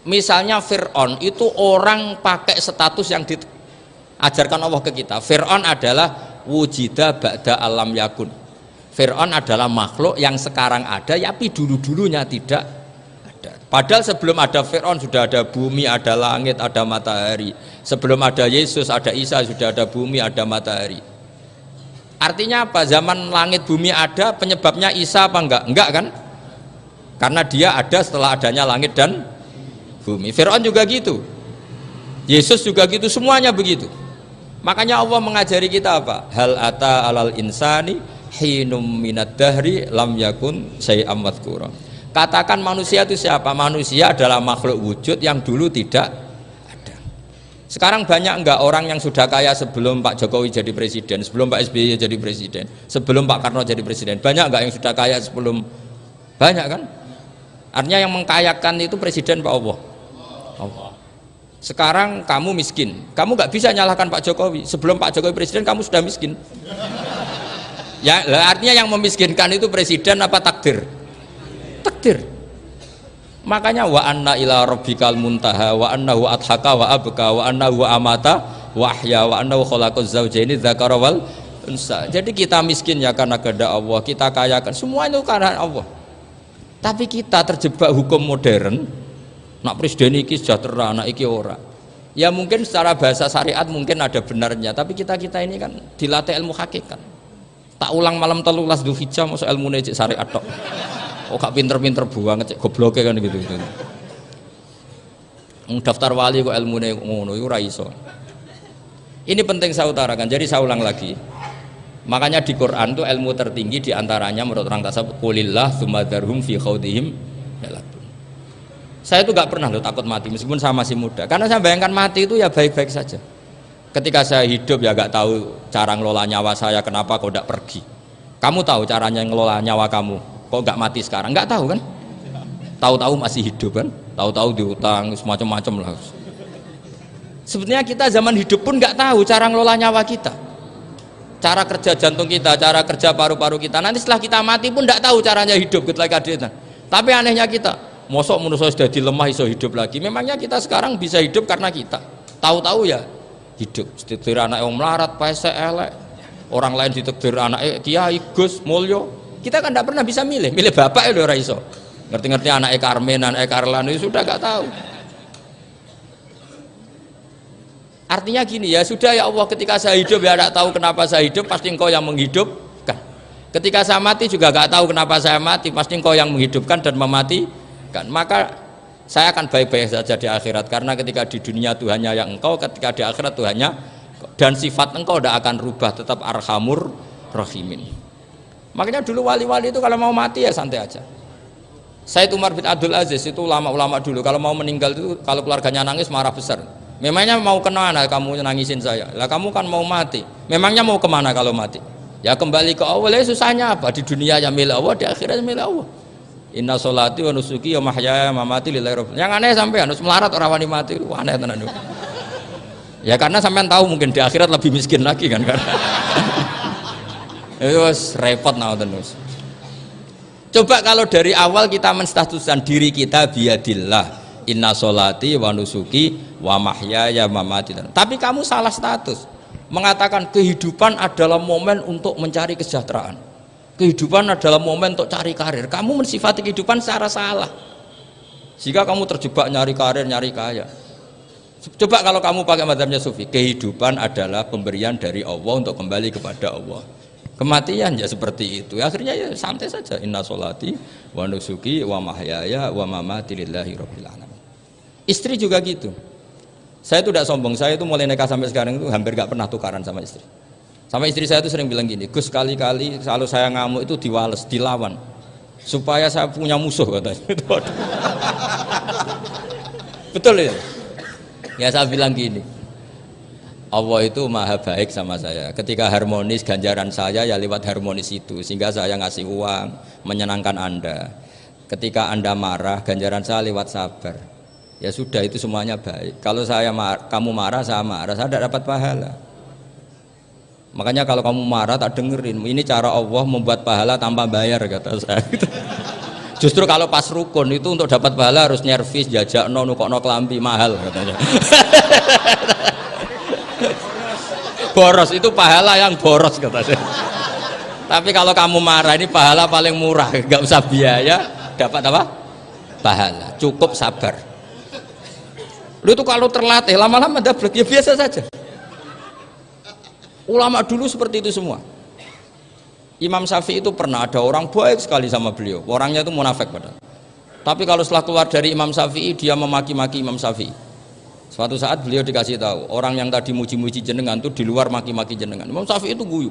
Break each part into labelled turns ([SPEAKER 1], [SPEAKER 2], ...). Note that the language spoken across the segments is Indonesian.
[SPEAKER 1] Misalnya Fir'aun itu orang pakai status yang diajarkan Allah ke kita. Fir'aun adalah wujida ba'da alam yakun. Fir'aun adalah makhluk yang sekarang ada tapi dulu-dulunya tidak ada. Padahal sebelum ada Fir'aun sudah ada bumi, ada langit, ada matahari. Sebelum ada Yesus, ada Isa, sudah ada bumi, ada matahari. Artinya apa? Zaman langit bumi ada, penyebabnya Isa apa enggak? Enggak kan? Karena dia ada setelah adanya langit dan bumi. Fir'aun juga gitu, Yesus juga gitu, semuanya begitu. Makanya Allah mengajari kita apa? Hal ata alal insani hinum minad dahri lam yakun syai'am madhkura. Katakan manusia itu siapa? Manusia adalah makhluk wujud yang dulu tidak ada. Sekarang banyak enggak orang yang sudah kaya sebelum Pak Jokowi jadi presiden, sebelum Pak SBY jadi presiden, sebelum Pak Karno jadi presiden? Banyak enggak yang sudah kaya sebelum? Banyak kan? Artinya yang mengkayakan itu presiden Pak Allah. Sekarang kamu miskin, kamu nggak bisa nyalahkan Pak Jokowi. Sebelum Pak Jokowi presiden kamu sudah miskin. Ya, artinya yang memiskinkan itu presiden apa takdir? Takdir. Makanya wa anna ila rabbikal muntaha wa annahu adhaka wa abka wa annahu amata wa ahya wa annahu khalaqaz zawjaini dzakara wal unsa. Jadi kita miskin ya karena kehendak Allah, kita kaya kan semua itu karena Allah. Tapi kita terjebak hukum modern. Nak presiden iki sejahtera, nak iki ora. Ya mungkin secara bahasa syariat mungkin ada benarnya, tapi kita ini kan dilatih ilmu hakikat. Tak ulang malam 13 Dzulhijjah masuk ilmune cek syariat tok. Oh gak pinter-pinter banget cek gobloke kan gitu. Daftar wali kok ilmune ngono iku ora iso. Ini penting saya utarakan. Jadi saya ulang lagi. Makanya di Quran itu ilmu tertinggi diantaranya menurut orang tasawuf qulillah tsumma dzarhum fi khaudihim yalabun. Saya itu gak pernah loh takut mati meskipun saya masih muda, karena saya bayangkan mati itu ya baik-baik saja. Ketika saya hidup ya gak tahu cara ngelola nyawa saya, kenapa kok gak pergi? Kamu tahu caranya ngelola nyawa kamu, kok gak mati sekarang? Gak tahu kan? Tahu-tahu masih hidup kan? Tahu-tahu diutang semacam-macam lah. Sebetulnya kita zaman hidup pun gak tahu cara ngelola nyawa kita, cara kerja jantung kita, cara kerja paru-paru kita. Nanti setelah kita mati pun gak tahu caranya hidup ketika kita. Tapi anehnya kita mosok manusia sudah dilemah iso hidup lagi. Memangnya kita sekarang bisa hidup karena kita tahu-tahu ya hidup. Ditakdir anak yang melarat, paese elek, orang lain ditakdir anak kiai Gus Mulyo. Kita kan tidak pernah bisa milih bapak ya ora iso. Ngerti-ngerti anak Karmen, anak Karlan itu sudah gak tahu. Artinya gini ya sudah ya Allah, ketika saya hidup ya tidak tahu kenapa saya hidup, pasti Engkau yang menghidupkan. Ketika saya mati juga gak tahu kenapa saya mati, pasti Engkau yang menghidupkan dan mematikan. Maka saya akan baik-baik saja di akhirat, karena ketika di dunia Tuhannya yang Engkau, ketika di akhirat Tuhannya, dan sifat Engkau tidak akan rubah, tetap arhamur rahimin. Makanya dulu wali-wali itu kalau mau mati ya santai aja. Sayyid Umar bin Abdul Aziz itu ulama-ulama dulu kalau mau meninggal itu kalau keluarganya nangis marah besar. Memangnya mau kemana kamu nangisin saya? Lah kamu kan mau mati. Memangnya mau kemana kalau mati? Ya kembali ke Allah. Susahnya apa? Di dunia ya milik Allah, di akhirat milik Allah. Inna sholati wa nusuki wa mahyaya wa mamati lillahi rabbil. Yang aneh sampean harus melarat orang wani mati, aneh tenan. Ya karena sampean tahu mungkin di akhirat lebih miskin lagi kan. Itu repot terus. Coba kalau dari awal kita menstatuskan diri kita biadillah, inna sholati wa nusuki wa mahyaya wa mamati. Tapi kamu salah status. Mengatakan kehidupan adalah momen untuk mencari kesejahteraan. Kehidupan adalah momen untuk cari karir. Kamu mensifati kehidupan secara salah. Jika kamu terjebak nyari karir, nyari kaya. Coba kalau kamu pakai mazhabnya Sufi, kehidupan adalah pemberian dari Allah untuk kembali kepada Allah. Kematian ya seperti itu. Akhirnya ya santai saja. Inna sholati wa nusuki wa mahyaya wa mamati lillahi rabbil alamin. Istri juga gitu. Saya itu tidak sombong. Saya itu mulai nikah sampai sekarang itu hampir gak pernah tukaran sama istri. Sama istri saya itu sering bilang gini, Gus kali-kali kalau saya ngamuk itu diwales, dilawan supaya saya punya musuh katanya. Betul ya? Ya saya bilang gini, Allah itu maha baik sama saya. Ketika harmonis, ganjaran saya ya lewat harmonis itu, sehingga saya ngasih uang menyenangkan Anda. Ketika Anda marah, ganjaran saya lewat sabar. Ya sudah, itu semuanya baik. Kalau kamu marah, saya tidak dapat pahala. Makanya kalau kamu marah tak dengerin, ini cara Allah membuat pahala tanpa bayar kata saya. Justru kalau pas rukun itu untuk dapat pahala harus nyervis, jajakno, nukokno kelambi mahal katanya. Boros itu pahala yang boros katanya. Tapi kalau kamu marah ini pahala paling murah, nggak usah biaya, dapat apa? Pahala, cukup sabar. Lu itu kalau terlatih lama-lama dapat ya biasa saja. Ulama dulu seperti itu semua. Imam Syafi'i itu pernah ada orang baik sekali sama beliau, orangnya itu munafik padahal. Tapi kalau setelah keluar dari Imam Syafi'i dia memaki-maki Imam Syafi'i. Suatu saat beliau dikasih tahu orang yang tadi muji-muji jenengan itu di luar maki-maki jenengan. Imam Syafi'i itu guyu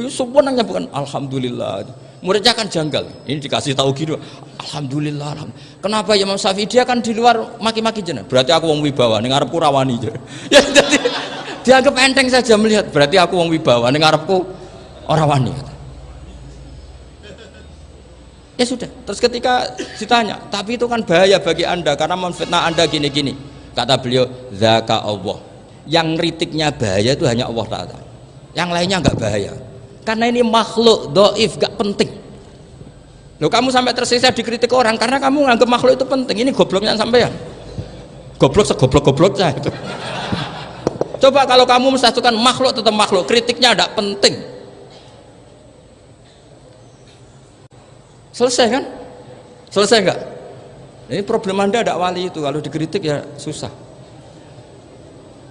[SPEAKER 1] sebenarnya bukan alhamdulillah. Muridnya kan janggal. Ini dikasih tahu gitu, alhamdulillah, alhamdulillah. Kenapa ya Imam Syafi'i? Dia kan di luar maki-maki jenengan. Berarti aku wong wibawa, ning ngarepku rawani. Ya jadi dianggap enteng saja melihat. Berarti aku wong wibawa, ning ngarepku ora wani. Ya sudah, terus ketika ditanya, tapi itu kan bahaya bagi anda karena memfitnah anda gini-gini. Kata beliau, zaka Allah. Yang kritiknya bahaya itu hanya Allah Ta'ala. Yang lainnya enggak bahaya. Karena ini makhluk doif, enggak penting. Loh, kamu sampai tersiksa dikritik orang karena kamu nganggap makhluk itu penting. Ini gobloknya sampean. Goblok segoblok-goblok saya itu. Coba kalau kamu mensatukan makhluk tetap makhluk, kritiknya enggak penting. Selesai kan? Selesai enggak? Ini problem anda tidak wali itu, kalau dikritik ya susah.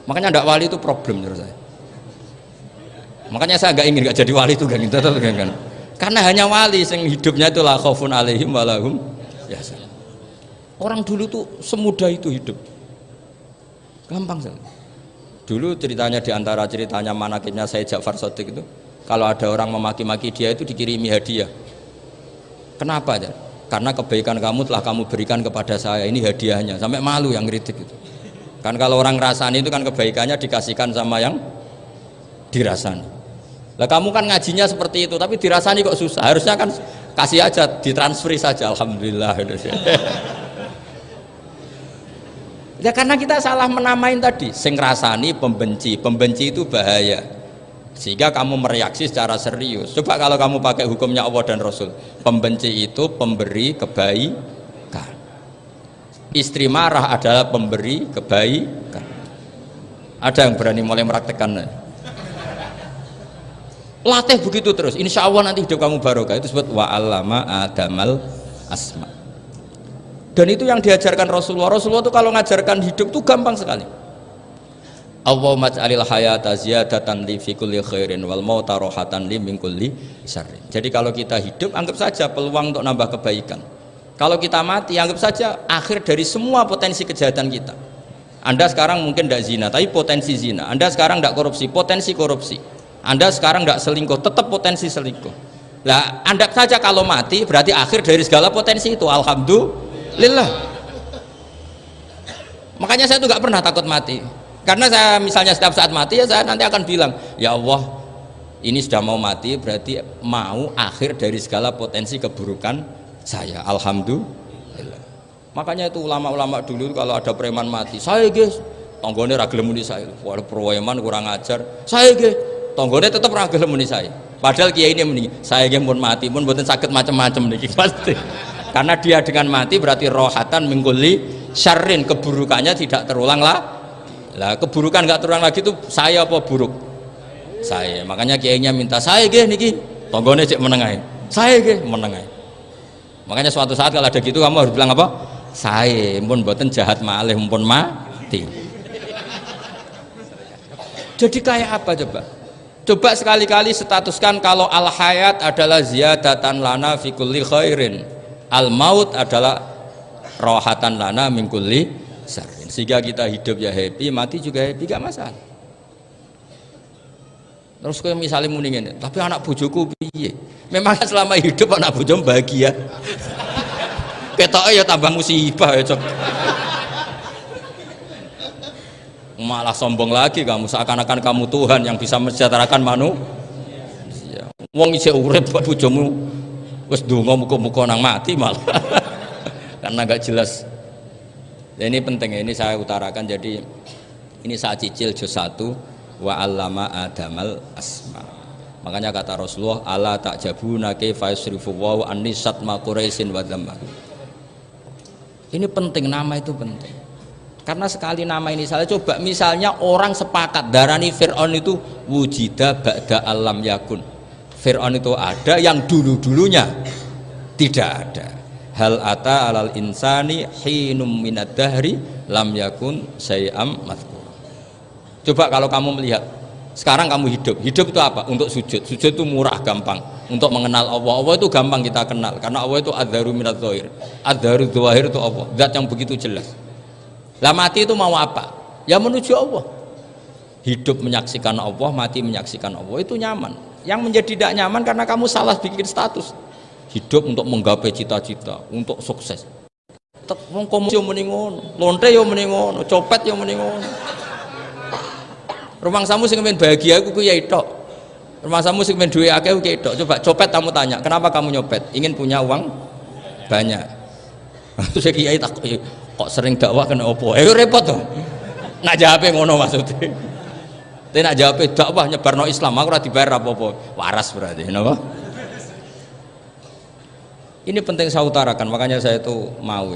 [SPEAKER 1] Makanya tidak wali itu problem menurut saya. Makanya saya enggak jadi wali itu kan, karena hanya wali yang hidupnya itu la khaufun alaihim walahum yahzanun. Orang dulu tuh semudah itu hidup, gampang sekali. Dulu ceritanya diantara ceritanya manakibnya Sayyid Ja'far Shadiq itu, kalau ada orang memaki-maki dia itu dikirimi hadiah. Kenapa ya? Karena kebaikan kamu telah kamu berikan kepada saya, ini hadiahnya. Sampai malu yang kritik itu. Kan kalau orang rasani itu kan kebaikannya dikasihkan sama yang dirasani. Lah kamu kan ngajinya seperti itu, tapi dirasani kok susah. Harusnya kan kasih aja, ditransferi saja. Alhamdulillah. Ya karena kita salah menamain tadi. Sing rasani pembenci, pembenci itu bahaya. Sehingga kamu mereaksi secara serius. Coba kalau kamu pakai hukumnya Allah dan Rasul, pembenci itu pemberi kebaikan, istri marah adalah pemberi kebaikan. Ada yang berani mulai meraktekan? Latih begitu terus, insya Allah nanti hidup kamu barokah. Itu disebut wa'allama adamal asma. Dan itu yang diajarkan Rasulullah. Rasulullah itu kalau ngajarkan hidup itu gampang sekali. Allahumma ja'alil hayata ziyadatan li fi kulli khairin wal mauta rohatan li min kulli syarrin. Jadi kalau kita hidup anggap saja peluang untuk nambah kebaikan. Kalau kita mati anggap saja akhir dari semua potensi kejahatan kita. Anda sekarang mungkin tidak zina tapi potensi zina. Anda sekarang tidak korupsi, potensi korupsi. Anda sekarang tidak selingkuh, tetap potensi selingkuh. Lah anggap saja kalau mati berarti akhir dari segala potensi itu. Alhamdulillah. Makanya saya tuh nggak pernah takut mati. Karena saya misalnya setiap saat mati ya saya nanti akan bilang, ya Allah ini sudah mau mati berarti mau akhir dari segala potensi keburukan saya. Alhamdulillah. Makanya itu ulama-ulama dulu kalau ada preman mati, saya guys tonggone ragil muni saya, walau preman kurang ajar, saya guys tonggone tetap ragil muni saya. Padahal kiai ini muni, saya guys pun mati pun buatan sakit macam-macam nih pasti. Karena dia dengan mati berarti rohatan mingguli syarrin, keburukannya tidak terulang lah. Lah keburukan nggak terulang lagi itu saya apa buruk? Saya. Makanya kiainya minta saya ge niki tonggone cek menengai. Saya ge menengai. Makanya suatu saat kalau ada gitu kamu harus bilang apa? Saya pun buatan jahat malih pun mati. Jadi kayak apa coba? Coba sekali-kali statuskan kalau al hayat adalah ziyadatan lana fi kulli khairin. Al maut adalah rohatan lana min kulli syarrin. Sehingga kita hidup ya happy, mati juga happy, gak masalah. Terus kayak misalnya mendingin, tapi anak bojoku piye? Memang selama hidup anak bojomu bahagia. Ketoknya ya tambah musibah ya cok. Malah sombong lagi kamu, seakan-akan kamu Tuhan yang bisa mensejahterakan manusia. Wong isih urip bojomu wis ndonga muga-muga nang mati malah. Karena gak jelas. Ini penting, ini saya utarakan. Jadi ini saya cicil juz 1 wa allama adamal asma. Makanya kata Rasulullah, ala ta'jabuna kaifa yusrifu wa annisat ma quraisin wa dhamma. Ini penting, nama itu penting. Karena sekali nama ini salah, coba misalnya orang sepakat darani Fir'aun itu wujida ba'da alam yakun. Fir'aun itu ada yang dulu-dulunya tidak ada. Hal ata alal insani hinum minad dahri lam yakun syai'am madhkur. Coba kalau kamu melihat sekarang kamu hidup itu apa? Untuk sujud itu murah, gampang. Untuk mengenal Allah itu gampang kita kenal, karena Allah itu adzaru minadz dzahir. Adzaru dzahir itu Allah, zat yang begitu jelas. Lah mati itu mau apa? Ya menuju Allah. Hidup menyaksikan Allah, mati menyaksikan Allah, itu nyaman. Yang menjadi tidak nyaman karena kamu salah bikin status. Hidup untuk menggapai cita-cita, untuk sukses. Wong komunis yo muni ngono, lonte yo muni ngono, copet yo muni ngono. Rumang samu sing men bahagia aku kiai tok. Rumang samu sing men duwe akeh kiai tok. Coba copet kamu tanya, kenapa kamu nyopet? Ingin punya uang banyak. Terus kiai takut, kok sering dakwah kena opo? Repot to. Nak jawabe ngono maksudnya. Tapi nak jawabe dakwah nyebarno Islam, aku ora dibayar apa-apa. Waras berarti, napa? Ini penting saya utarakan, makanya saya itu mau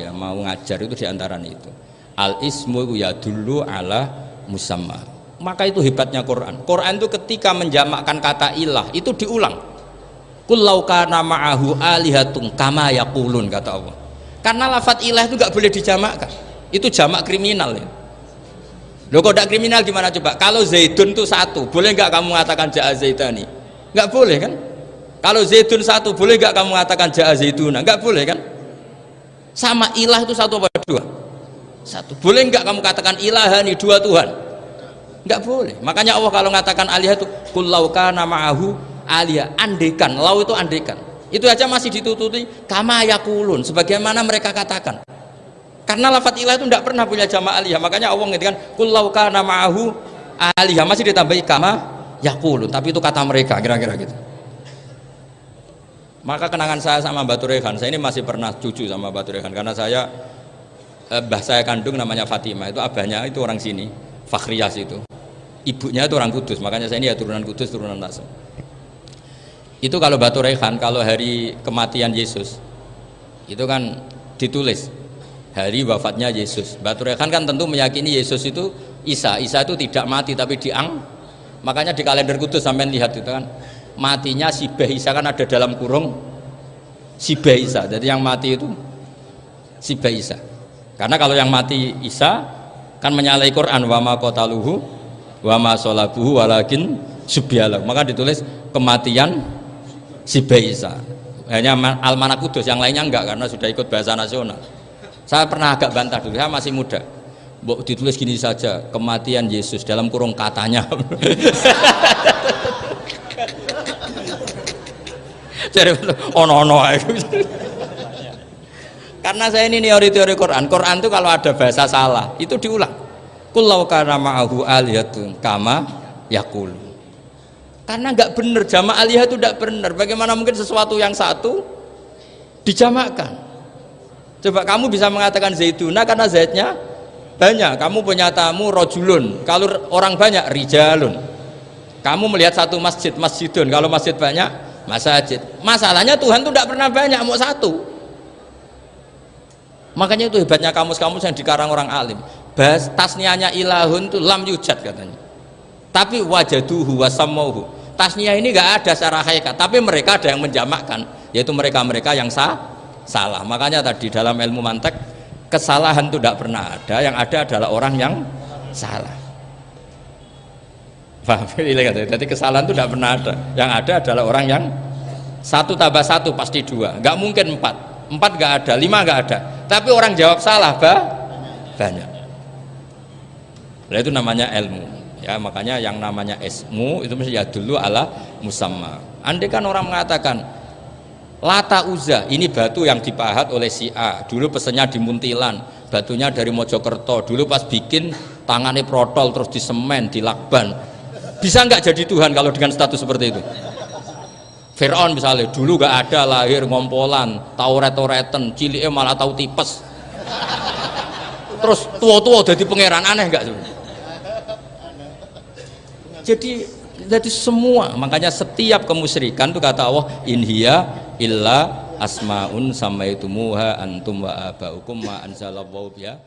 [SPEAKER 1] ngajar itu diantaranya itu. Al ismu ya dulu ala musamma. Maka itu hebatnya Quran. Quran itu ketika menjamakkan kata ilah itu diulang. Qul law kana ma'ahu alihatun kama yaqulun, kata Allah. Karena lafadz ilah itu nggak boleh dijamakkan. Itu jamak kriminal ya. Loh kok tidak kriminal gimana coba? Kalau Zaidun itu satu, boleh nggak kamu mengatakan ja'a Zaidani? Nggak boleh kan? Kalau Zaidun satu, boleh nggak kamu mengatakan ja'a Zaiduna? Nggak boleh kan? Sama ilah itu satu apa dua? Satu. Boleh nggak kamu katakan ilahani, dua Tuhan? Nggak boleh. Makanya Allah kalau mengatakan alihah itu qul law kana ma'ahu alihah, andekan. Lau itu andekan. Itu aja masih ditututi kama yaqulun, sebagaimana mereka katakan. Karena lafadz ilah itu tidak pernah punya jama' alihah. Makanya Allah mengatakan qul law kana ma'ahu alihah, masih ditambahi kama yaqulun, tapi itu kata mereka, kira-kira gitu. Maka kenangan saya sama Mbak Turehan, saya ini masih pernah cucu sama Mbak Turehan karena saya mbah saya kandung namanya Fatimah, itu abahnya itu orang sini, Fakhriyas itu. Ibunya itu orang Kudus, makanya saya ini ya turunan Kudus, turunan Nasr. Itu kalau Mbak Turehan, kalau hari kematian Yesus itu kan ditulis hari wafatnya Yesus. Mbak Turehan kan tentu meyakini Yesus itu Isa itu tidak mati tapi makanya di kalender Kudus sampai lihat itu kan matinya Sibah Isa, kan ada dalam kurung Sibah Isa, jadi yang mati itu Sibah Isa. Karena kalau yang mati Isa kan menyalahi Quran, wa ma qataluhu wa ma salabuhu walakin subyalah, maka ditulis kematian Sibah Isa. Hanya Almanak Kudus, yang lainnya enggak karena sudah ikut bahasa nasional. Saya pernah agak bantah dulu, saya masih muda. Mbok ditulis gini saja, kematian Yesus dalam kurung katanya. Jadi ono karena saya ini teori Quran itu kalau ada bahasa salah itu diulang. Qul law kana ma'ahu alihatun kama yaqul. Karena nggak benar, jama' alihah itu tidak benar. Bagaimana mungkin sesuatu yang satu dijamakkan? Coba kamu bisa mengatakan Zaiduna karena Zaidnya banyak. Kamu punya tamu rojulun, kalau orang banyak rijalun. Kamu melihat satu masjid, masjidun, kalau masjid banyak masjid. Masalahnya Tuhan itu tidak pernah banyak, mau satu. Makanya itu hebatnya kamus-kamus yang dikarang orang alim. Bahas tasniahnya ilahun itu lam yujad katanya. Tapi wajaduhu wasamauhu. Tasniah ini nggak ada secara hakikat, tapi mereka ada yang menjamakkan, yaitu mereka-mereka yang salah. Makanya tadi dalam ilmu mantek kesalahan itu tidak pernah ada, yang ada adalah orang yang salah. Paham? Jadi kesalahan itu tidak pernah ada, yang ada adalah orang yang satu tambah satu pasti dua, nggak mungkin empat nggak ada, lima nggak ada, tapi orang jawab salah banyak. Nah, itu namanya ilmu ya. Makanya yang namanya ismu itu mesti ya dulu ala musamma. Andai kan orang mengatakan Lata Uzza ini batu yang dipahat oleh si A, dulu pesennya di Muntilan, batunya dari Mojokerto, dulu pas bikin tangannya protol terus disemen, dilakban. Bisa nggak jadi Tuhan kalau dengan status seperti itu? Fir'aun misalnya dulu nggak ada, lahir ngompolan, tahu retoreten, ciliknya malah tahu tipes, terus tua-tua jadi pangeran, aneh nggak sih? Jadi Jadi semua, makanya setiap kemusyrikan itu kata Allah inhiya illa asmaun samaitumuha antum wa abaukum ma anzalallahu biha